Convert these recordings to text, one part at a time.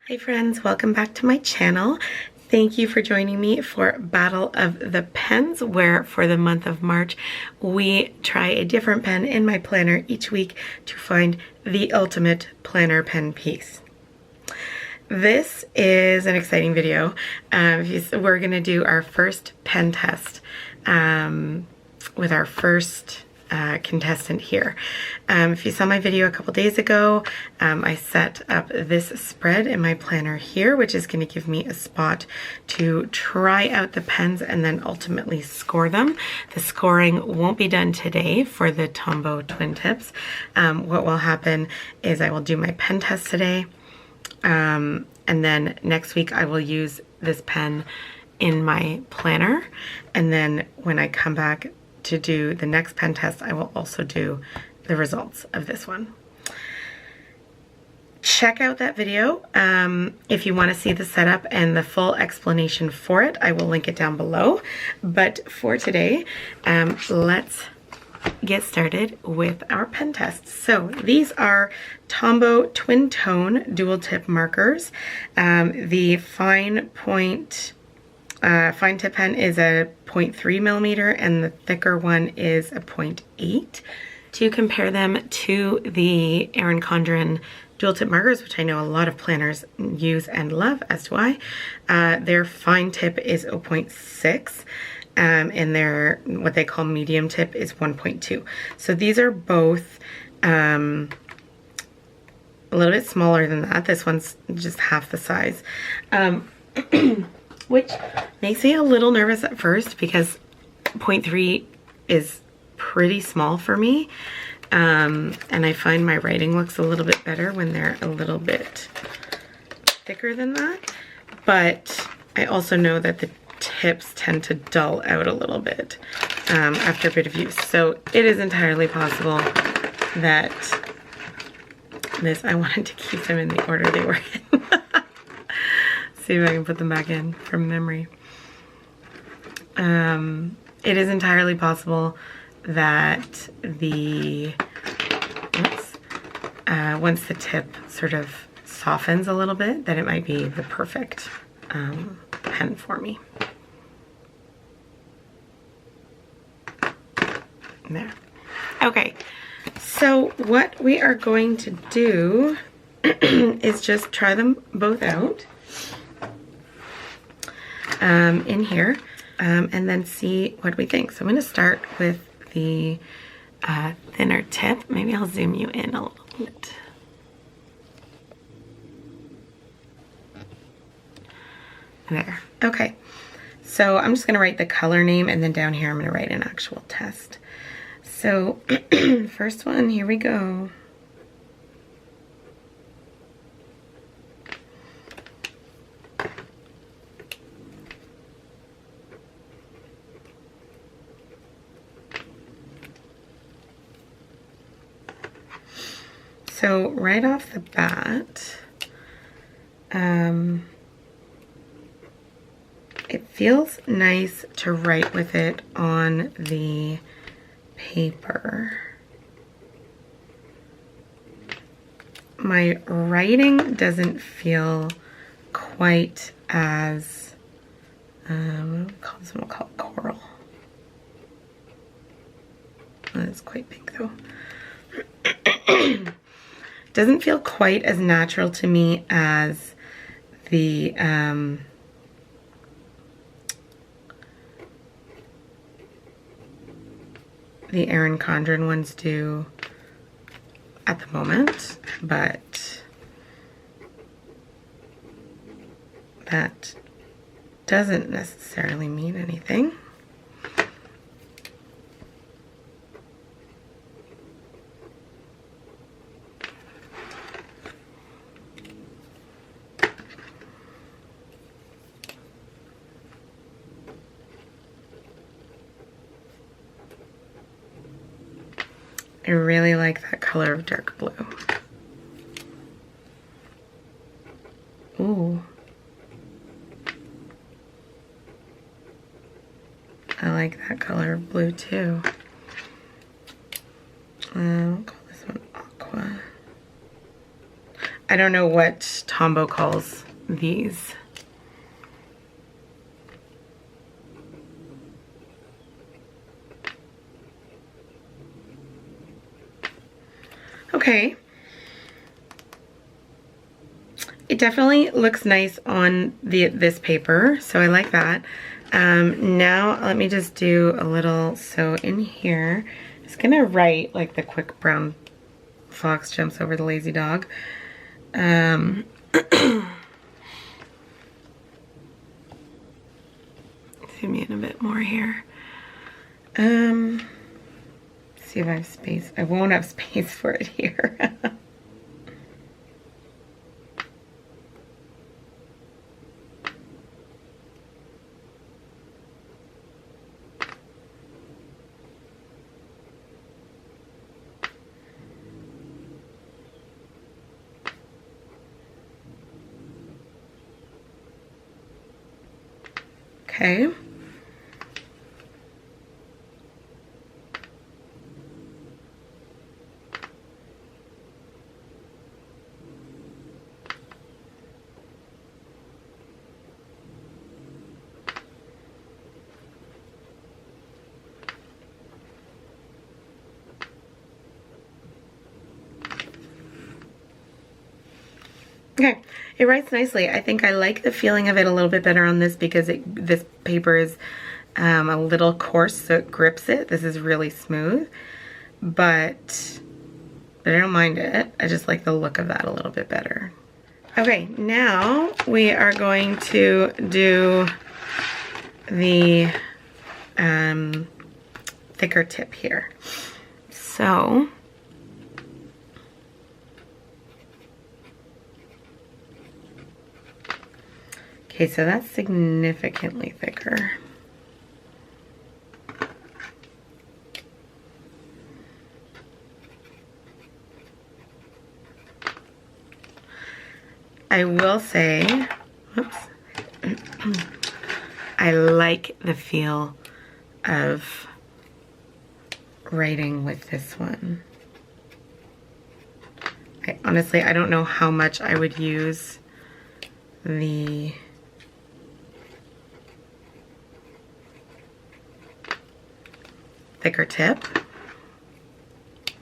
Hi friends, welcome back to my channel. Thank you for joining me for Battle of the Pens, where for the month of March, we try a different pen in my planner each week to find the ultimate planner pen piece. This is an exciting video. We're gonna do our first pen test with our first contestant here. If you saw my video a couple days ago, I set up this spread in my planner here, which is going to give me a spot to try out the pens and then ultimately score them. The scoring won't be done today for the Tombow Twin Tips. What will happen is I will do my pen test today, and then next week I will use this pen in my planner, and then when I come back to do the next pen test, I will also do the results of this one. Check out that video if you want to see the setup and the full explanation for it. I will link it down below. But for today, let's get started with our pen tests. So these are Tombow Twin Tone dual tip markers. The fine tip pen is a 0.3 millimeter and the thicker one is a 0.8. To compare them to the erincondren dual tip markers, which I know a lot of planners use and love, as do I, their fine tip is 0.6 and their what they call medium tip is 1.2. So these are both a little bit smaller than that. This one's just half the size. Which makes me a little nervous at first because 0.3 is pretty small for me. And I find my writing looks a little bit better when they're a little bit thicker than that. But I also know that the tips tend to dull out a little bit after a bit of use. So it is entirely possible that I wanted to keep them in the order they were in. See if I can put them back in from memory. It is entirely possible that once the tip sort of softens a little bit, that it might be the perfect pen for me. There. Okay, so what we are going to do is just try them both out in here and then see what we think. So I'm going to start with the thinner tip. Maybe I'll zoom you in a little bit. There. Okay. So I'm just going to write the color name, and then down here I'm going to write an actual test. So first one, here we go. So right off the bat, it feels nice to write with it on the paper. My writing doesn't feel quite as, we'll call it coral. It's quite pink though. Doesn't feel quite as natural to me as the erincondren ones do at the moment, but that doesn't necessarily mean anything. I really like that color of dark blue. Ooh. I like that color of blue too. I'll call this one aqua. I don't know what Tombow calls these. Okay. It definitely looks nice on this paper, so I like that. Now let me just do a little, so in here, I'm just gonna write like the quick brown fox jumps over the lazy dog. Zoom in a bit more here. See if I have space. I won't have space for it here. Okay. Okay, it writes nicely. I think I like the feeling of it a little bit better on this because this paper is a little coarse, so it grips it. This is really smooth, but I don't mind it. I just like the look of that a little bit better. Okay, now we are going to do the thicker tip here. So okay, so that's significantly thicker. I will say, whoops, I like the feel of writing with this one. Honestly, I don't know how much I would use the thicker tip,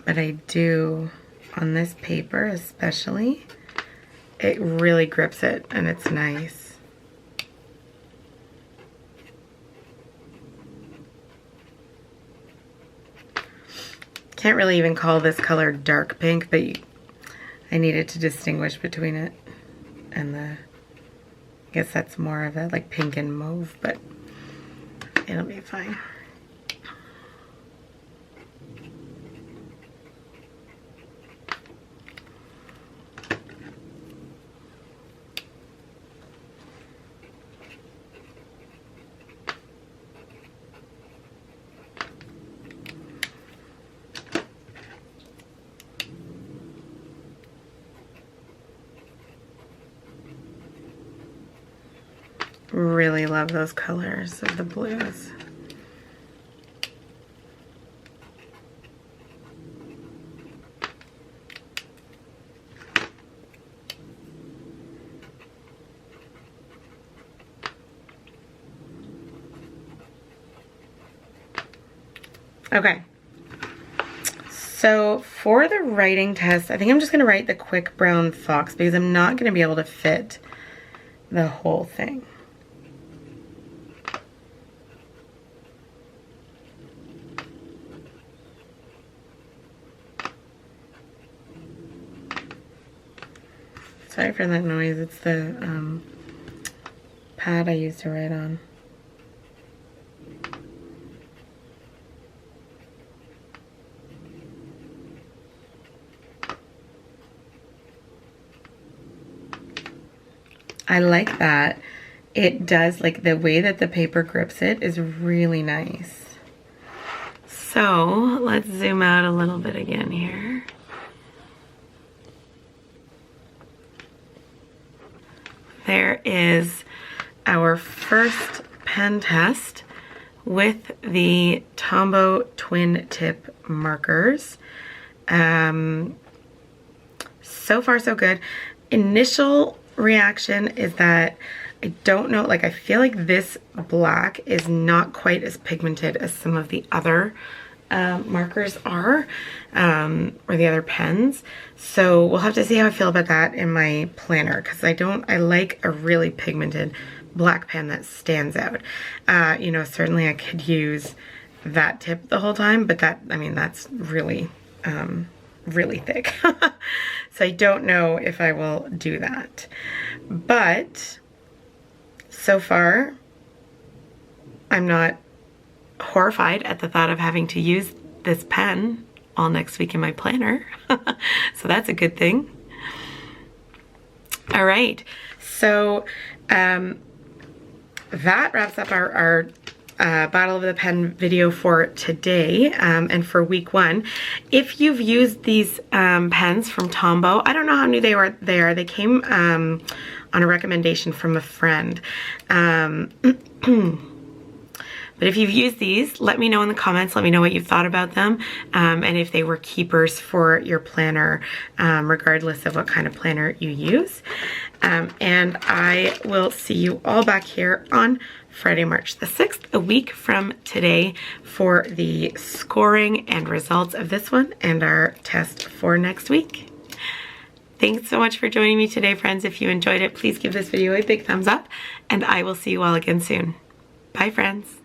but I do on this paper especially. It really grips it and it's nice. Can't really even call this color dark pink, but I needed to distinguish between it and the, I guess that's more of a like pink and mauve, but it'll be fine. Really love those colors of the blues. Okay, so for the writing test, I think I'm just going to write the quick brown fox because I'm not going to be able to fit the whole thing. Sorry for that noise, it's the pad I used to write on. I like that. It does, like the way that the paper grips it is really nice. So let's zoom out a little bit again here. There is our first pen test with the Tombow Twin Tip markers. So far so good. initial reaction is that I don't know, like I feel like this black is not quite as pigmented as some of the other markers are, or the other pens. So we'll have to see how I feel about that in my planner, because I like a really pigmented black pen that stands out. You know, certainly I could use that tip the whole time, but that, I mean, that's really, really thick. So I don't know if I will do that. But so far, I'm not horrified at the thought of having to use this pen all next week in my planner. So that's a good thing. All right, so that wraps up our Battle of the Pen video for today and for week 1. If you've used these pens from Tombow, I don't know how new they are. They came on a recommendation from a friend. But if you've used these, let me know in the comments. Let me know what you thought about them, and if they were keepers for your planner, regardless of what kind of planner you use. And I will see you all back here on Friday, March the 6th, a week from today, for the scoring and results of this one and our test for next week. Thanks so much for joining me today, friends. If you enjoyed it, please give this video a big thumbs up, and I will see you all again soon. Bye, friends.